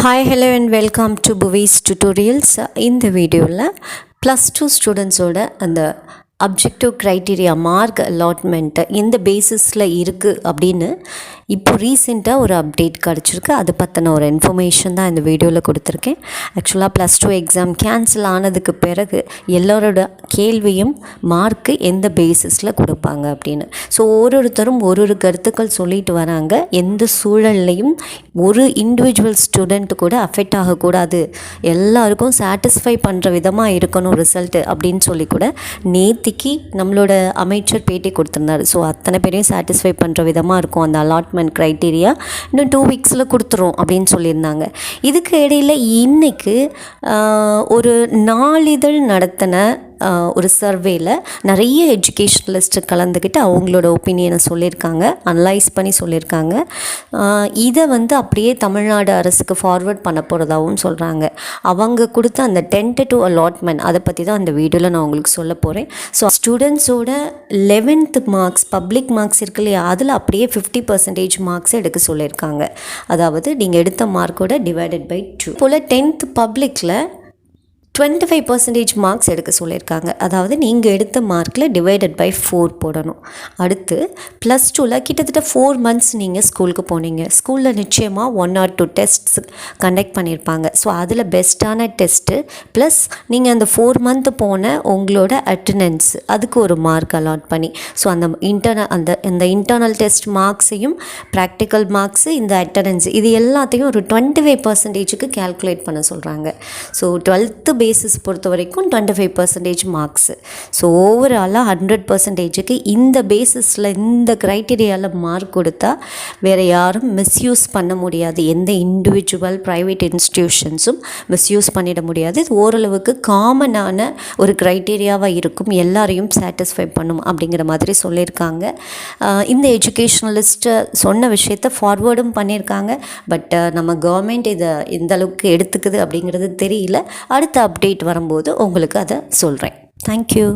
Hi, hello and welcome to Bhuvi's Tutorials. In the video, plus 2 students and the objective criteria mark allotment இந்த பேசிஸில் இருக்குது அப்படின்னு இப்போ ரீசெண்டாக ஒரு அப்டேட் கிடச்சிருக்கு. அதை பற்றின ஒரு இன்ஃபர்மேஷன் தான் இந்த வீடியோவில் கொடுத்துருக்கேன். ஆக்சுவலாக ப்ளஸ் டூ எக்ஸாம் கேன்சல் ஆனதுக்கு பிறகு எல்லோரோட கேள்வியும் மார்க்கு எந்த பேசிஸில் கொடுப்பாங்க அப்படின்னு. ஸோ ஒருத்தரும் ஒரு கருத்துக்கள் சொல்லிட்டு வராங்க. எந்த சூழல்லையும் ஒரு இண்டிவிஜுவல் ஸ்டூடெண்ட் கூட அஃபெக்ட் ஆகக்கூடாது, எல்லாருக்கும் சாட்டிஸ்ஃபை பண்ணுற விதமாக இருக்கணும் ரிசல்ட்டு அப்படின்னு சொல்லி கூட நேத்திக்கு நம்மளோட அமைச்சர் பேட்டி கொடுத்துருந்தாரு. ஸோ அத்தனை பேரையும் சாட்டிஸ்ஃபை பண்ணுற விதமாக இருக்கும் அந்த அலாட்மெண்ட் க்ரைட்டீரியா. இன்னும் 2 வீக்ஸில் கொடுத்துரும் அப்படின்னு சொல்லியிருந்தாங்க. இதுக்கு இடையில் இன்றைக்கு ஒரு நாளிதழ் நடத்தின ஒரு சர்வேயில் நிறைய எஜுகேஷ்னலிஸ்ட்டு கலந்துக்கிட்டு அவங்களோட ஒப்பீனியனை சொல்லியிருக்காங்க, அனலைஸ் பண்ணி சொல்லியிருக்காங்க. இதை அப்படியே தமிழ்நாடு அரசுக்கு ஃபார்வர்ட் பண்ண போகிறதாகவும் சொல்கிறாங்க. அவங்க கொடுத்த அந்த டென்டேட்டிவ் அலாட்மெண்ட் அதை பற்றி தான் அந்த வீடியோவில் நான் உங்களுக்கு சொல்ல போகிறேன். ஸோ ஸ்டூடெண்ட்ஸோட 11th மார்க்ஸ் பப்ளிக் மார்க்ஸ் இருக்கு இல்லையா, அதில் அப்படியே 50% மார்க்ஸ் எடுக்க சொல்லியிருக்காங்க. அதாவது நீங்கள் எடுத்த மார்க்கோட டிவைடட் பை 2 போல் 10th பப்ளிக்கில் 25% மார்க்ஸ் எடுக்க சொல்லியிருக்காங்க. அதாவது நீங்கள் எடுத்த மார்க்கில் டிவைடட் பை 4 போடணும். அடுத்து ப்ளஸ் டூவில் கிட்டத்தட்ட 4 months நீங்கள் ஸ்கூலுக்கு போனீங்க. ஸ்கூலில் நிச்சயமாக 1 or 2 டெஸ்ட்ஸ் கண்டக்ட் பண்ணியிருப்பாங்க. ஸோ அதில் பெஸ்ட்டான டெஸ்ட்டு ப்ளஸ் நீங்கள் அந்த 4 month போன உங்களோட அட்டண்டன்ஸ் அதுக்கு ஒரு மார்க் அலாட் பண்ணி, ஸோ அந்த இன்டர்னல் டெஸ்ட் மார்க்ஸையும் ப்ராக்டிக்கல் மார்க்ஸு இந்த அட்டண்டன்ஸ் இது எல்லாத்தையும் ஒரு 25%க்கு கேல்குலேட் பண்ண சொல்கிறாங்க. ஸோ 12th பேசிஸ் பொறுத்த வரைக்கும் 25% மார்க்ஸு. ஸோ ஓவராலாக 100%க்கு இந்த பேசிஸில் இந்த க்ரைட்டீரியாவில் மார்க் கொடுத்தா வேறு யாரும் மிஸ்யூஸ் பண்ண முடியாது. எந்த இண்டிவிஜுவல் ப்ரைவேட் இன்ஸ்டிடியூஷன்ஸும் மிஸ்யூஸ் பண்ணிட முடியாது. இது ஓரளவுக்கு காமனான ஒரு க்ரைட்டீரியாவாக இருக்கும், எல்லாரையும் சாட்டிஸ்ஃபை பண்ணும் அப்படிங்கிற மாதிரி சொல்லியிருக்காங்க. இந்த எஜுகேஷ்னலிஸ்ட்டு சொன்ன விஷயத்தை ஃபார்வேர்டும் பண்ணியிருக்காங்க. பட் நம்ம கவர்மெண்ட் இதை எந்த அளவுக்கு எடுத்துக்குது அப்படிங்கிறது தெரியல. அடுத்த அப்டேட் வரும்போது உங்களுக்கு அதை சொல்கிறேன். தேங்க்யூ.